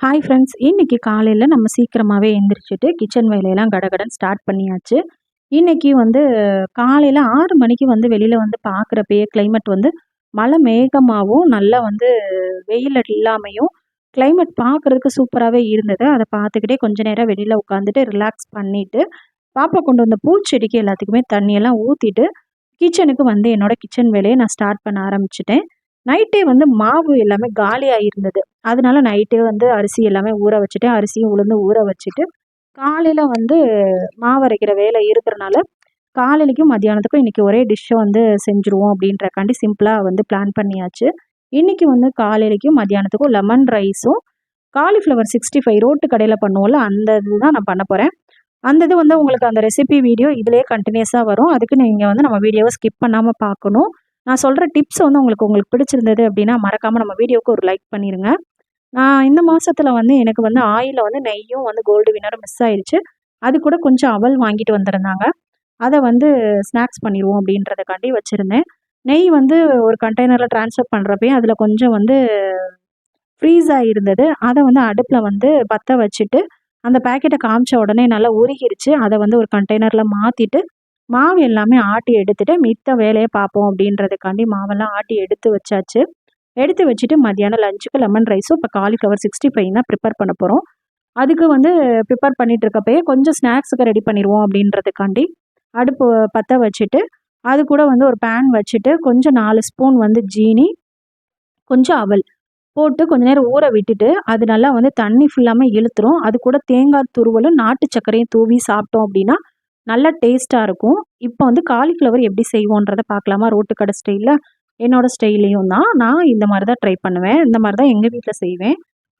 Hi friends, இன்னைக்கு காலையில் நம்ம சீக்கிரமாகவே எழுந்திரிச்சிட்டு கிச்சன் வேலையெல்லாம் கடகடன் ஸ்டார்ட் பண்ணியாச்சு. இன்னைக்கு வந்து காலையில் 6 மணிக்கு வந்து வெளியில் வந்து பார்க்குறப்பயே கிளைமேட் வந்து மழை மேகமாகவும் நல்லா வந்து வெயில் இல்லாமையும் கிளைமேட் பார்க்குறதுக்கு சூப்பராகவே இருந்தது. அதை பார்த்துக்கிட்டே கொஞ்ச நேரம் வெளியில் உட்காந்துட்டு ரிலாக்ஸ் பண்ணிவிட்டு பாப்பா கொண்டு வந்த பூச்செடிக்கு எல்லாத்துக்குமே தண்ணியெல்லாம் ஊற்றிட்டு கிச்சனுக்கு வந்து என்னோட கிச்சன் வேலையை நான் ஸ்டார்ட் பண்ண ஆரம்பிச்சிட்டேன். நைட்டே வந்து மாவு எல்லாமே காலியாக இருந்தது. அதனால நைட்டே வந்து அரிசி எல்லாமே ஊற வச்சுட்டேன். அரிசியும் உளுந்து ஊற வச்சுட்டு காலையில் வந்து மாவு அரைக்கிற வேலை இருக்கிறனால காலையிலைக்கும் மத்தியானத்துக்கும் இன்றைக்கி ஒரே டிஷ்ஷை வந்து செஞ்சுருவோம் அப்படின்றக்காண்டி சிம்பிளாக வந்து பிளான் பண்ணியாச்சு. இன்றைக்கி வந்து காலையிலைக்கும் மத்தியானத்துக்கும் லெமன் ரைஸும் காலிஃப்ளவர் 65 ரோட்டு கடையில் பண்ணுவோம்ல, அந்த இது தான் நான் பண்ண போகிறேன். அந்த இது வந்து உங்களுக்கு அந்த ரெசிபி வீடியோ இதிலே கண்டினியூஸாக வரும். அதுக்கு நீங்கள் வந்து நம்ம வீடியோவை ஸ்கிப் பண்ணாமல் பார்க்கணும். நான் சொல்கிற டிப்ஸ் வந்து உங்களுக்கு பிடிச்சிருந்தது அப்படின்னா மறக்காமல் நம்ம வீடியோவுக்கு ஒரு லைக் பண்ணிடுங்க. நான் இந்த மாசத்துல வந்து எனக்கு வந்து ஆயில்ல வந்து நெய்யும் வந்து கோல்டு வின்னரும் மிஸ் ஆயிருச்சு. அது கூட கொஞ்சம் அவல் வாங்கிட்டு வந்திருந்தாங்க. அத வந்து ஸ்நாக்ஸ் பண்ணிருவோம் அப்படின்றதுக்காண்டி வச்சிருந்தேன். நெய் வந்து ஒரு கண்டெய்னர்ல ட்ரான்ஸ்ஃபர் பண்றப்பயே அதில கொஞ்சம் வந்து ஃப்ரீஸ் ஆயிருந்தது. அத வந்து அடுப்புல வந்து பத்த வச்சுட்டு, அந்த பாக்கெட்ட காமிச்ச உடனே நல்லா உருகிருச்சு. அத வந்து ஒரு கண்டெய்னர்ல மாத்திட்டு, மாவு எல்லாமே ஆட்டி எடுத்துட்டு, மித்த வேலைய பார்ப்போம் அப்படின்றதுக்காண்டி மாவெல்லாம் ஆட்டி எடுத்து வச்சாச்சு. எடுத்து வச்சுட்டு மதியானம் லஞ்சுக்கு லெமன் ரைஸும் இப்போ காலிஃப்ளவர் 65 தான் ப்ரிப்பேர் பண்ண போகிறோம். அதுக்கு வந்து ப்ரிப்பேர் பண்ணிட்டு இருக்கப்பயே கொஞ்சம் ஸ்நாக்ஸுக்கு ரெடி பண்ணிடுவோம் அப்படின்றதுக்காண்டி அடுப்பு பற்ற வச்சுட்டு அது கூட வந்து ஒரு பேன் வச்சுட்டு கொஞ்சம் 4 ஸ்பூன் வந்து ஜீனி, கொஞ்சம் அவல் போட்டு கொஞ்ச நேரம் ஊற விட்டுட்டு அது நல்லா வந்து தண்ணி ஃபுல்லாமே இழுத்துரும். அது கூட தேங்காய் துருவலும் நாட்டு சர்க்கரையும் தூவி சாப்பிட்டோம் அப்படின்னா நல்லா டேஸ்ட்டாக இருக்கும். இப்போ வந்து காலிஃப்ளவர் எப்படி செய்வோன்றதை பார்க்கலாமா? ரோட்டு கடை ஸ்டைலில் என்னோட ஸ்டைல்லையும் தான் நான் இந்த மாதிரி தான் ட்ரை பண்ணுவேன். இந்த மாதிரி தான் எங்கள் வீட்டில் செய்வேன்.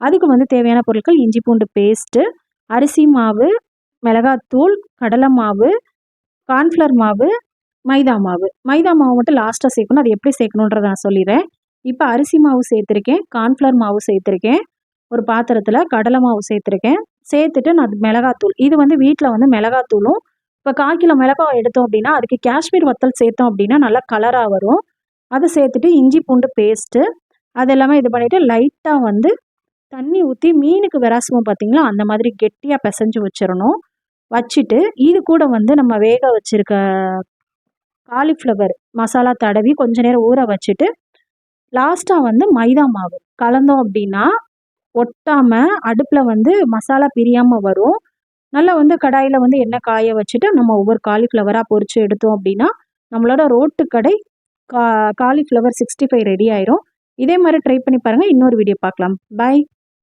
அதுக்கு வந்து தேவையான பொருட்கள் இஞ்சி பூண்டு பேஸ்ட்டு, அரிசி மாவு, மிளகாத்தூள், கடலை மாவு, கார்ன்ஃப்ளவர் மாவு, மைதா மாவு. மைதா மாவு மட்டும் லாஸ்ட்டாக சேர்க்கணும். அது எப்படி சேர்க்கணுன்றத நான் சொல்லிடுறேன். இப்போ அரிசி மாவு சேர்த்துருக்கேன், கார்ன்ஃப்ளவர் மாவு சேர்த்துருக்கேன், ஒரு பாத்திரத்தில் கடலை மாவு சேர்த்துருக்கேன். சேர்த்துட்டு நான் மிளகாத்தூள் இது வந்து வீட்டில் வந்து மிளகாத்தூளும் இப்போ 1/4 கிலோ மிளகாய் எடுத்தோம் அப்படின்னா அதுக்கு காஷ்மீர் வத்தல் சேர்த்தோம் அப்படின்னா நல்லா கலராக வரும். அதை சேர்த்துட்டு இஞ்சி பூண்டு பேஸ்ட்டு அதெல்லாமே இது பண்ணிவிட்டு லைட்டாக வந்து தண்ணி ஊற்றி மீனுக்கு விராசுவோம் பார்த்தீங்களா, அந்த மாதிரி கெட்டியாக பிசைஞ்சு வச்சிடணும். வச்சுட்டு இது கூட வந்து நம்ம வேக வச்சுருக்க காலிஃப்ளவர் மசாலா தடவி கொஞ்ச நேரம் ஊற வச்சுட்டு லாஸ்ட்டாக வந்து மைதா மாவு கலந்தோம் அப்படின்னா ஒட்டாமல் அடுப்பில் வந்து மசாலா பிரியாமல் வரும். நல்லா வந்து கடாயில் வந்து எண்ணெய் காய வச்சுட்டு நம்ம ஒவ்வொரு காலிஃப்ளவராக பொரித்து எடுத்தோம் அப்படின்னா நம்மளோட ரோட்டு கடை காலிஃப்ளவர் 65 ரெடி ஆயிரும். இதே மாதிரி ட்ரை பண்ணி பாருங்கள். இன்னொரு வீடியோ பார்க்கலாம். பாய்.